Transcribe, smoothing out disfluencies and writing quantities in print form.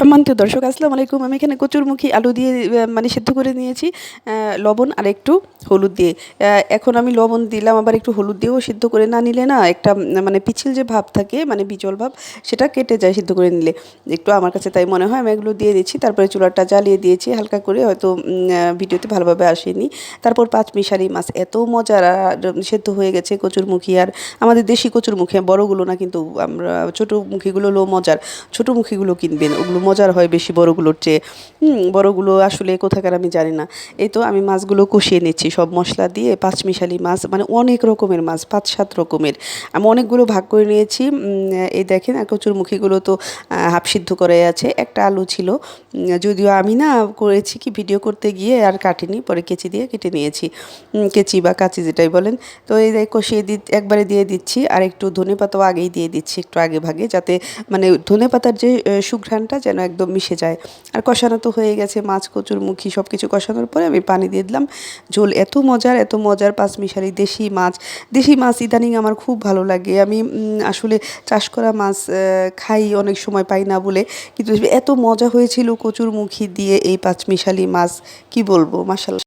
সম্মানিত দর্শক আসসালামু আলাইকুম। আমি এখানে কচুরমুখী আলু দিয়ে মানে সিদ্ধ করে নিয়েছি লবণ আর একটু হলুদ দিয়ে। এখন আমি লবণ দিলাম, আবার একটু হলুদ দিয়েও সিদ্ধ করে না নিলে না একটা মানে পিচ্ছিল যে ভাব থাকে, মানে বিজল ভাব, সেটা কেটে যায় সিদ্ধ করে নিলে। একটু আমার কাছে তাই মনে হয়। আমি এগুলো দিয়ে দিচ্ছি, তারপরে চুলাটা জ্বালিয়ে দিয়েছি হালকা করে, হয়তো ভিডিওতে ভালোভাবে আসেনি। তারপর পাঁচমিশালি মাছ এত মজার সেদ্ধ হয়ে গেছে কচুরমুখী। আর আমাদের দেশি কচুরমুখী, বড়গুলো না কিন্তু, আমরা ছোটোমুখীগুলো মজার। ছোটোমুখীগুলো কিনবেন, ওগুলো মজার হয় বেশি বড়গুলোর চেয়ে। বড়গুলো আসলে কোথাকার আমি জানি না। এই তো আমি মাছগুলো কষিয়ে নিচ্ছি সব মশলা দিয়ে। পাঁচমিশালি মাছ মানে অনেক রকমের মাছ, 5-7 রকমের। আমি অনেকগুলো ভাগ করে নিয়েছি। এই দেখেন, আর কচুরমুখীগুলো তো হাফ সিদ্ধ করে আছে। একটা আলু ছিল, যদিও আমি না করেছি কি, ভিডিও করতে গিয়ে আর কাটিনি, পরে কেচি দিয়ে কেটে নিয়েছি। কেচি বা কাঁচি যেটাই বলেন। তো এই কষিয়ে একবারে দিয়ে দিচ্ছি, আর একটু ধনেপাতাও আগেই দিয়ে দিচ্ছি, একটু আগে ভাগে, যাতে মানে ধনেপাতার যে সুঘ্রাণটা যেন একদম মিশে যায়। আর কষানো তো হয়ে গেছে, মাছ কচুরমুখী সব কিছু কষানোর পরে আমি পানি দিয়ে দিলাম। ঝোল এত মজার, এত মজার। পাঁচমিশালি দেশি মাছ। দেশি মাছ ইদানিং আমার খুব ভালো লাগে। আমি আসলে চাষ করা মাছ খাই অনেক সময়, পাই না বলে। কিন্তু এত মজা হয়েছিল কচুরমুখী দিয়ে এই পাঁচমিশালি মাছ, কি বলবো, মাশাআল্লাহ।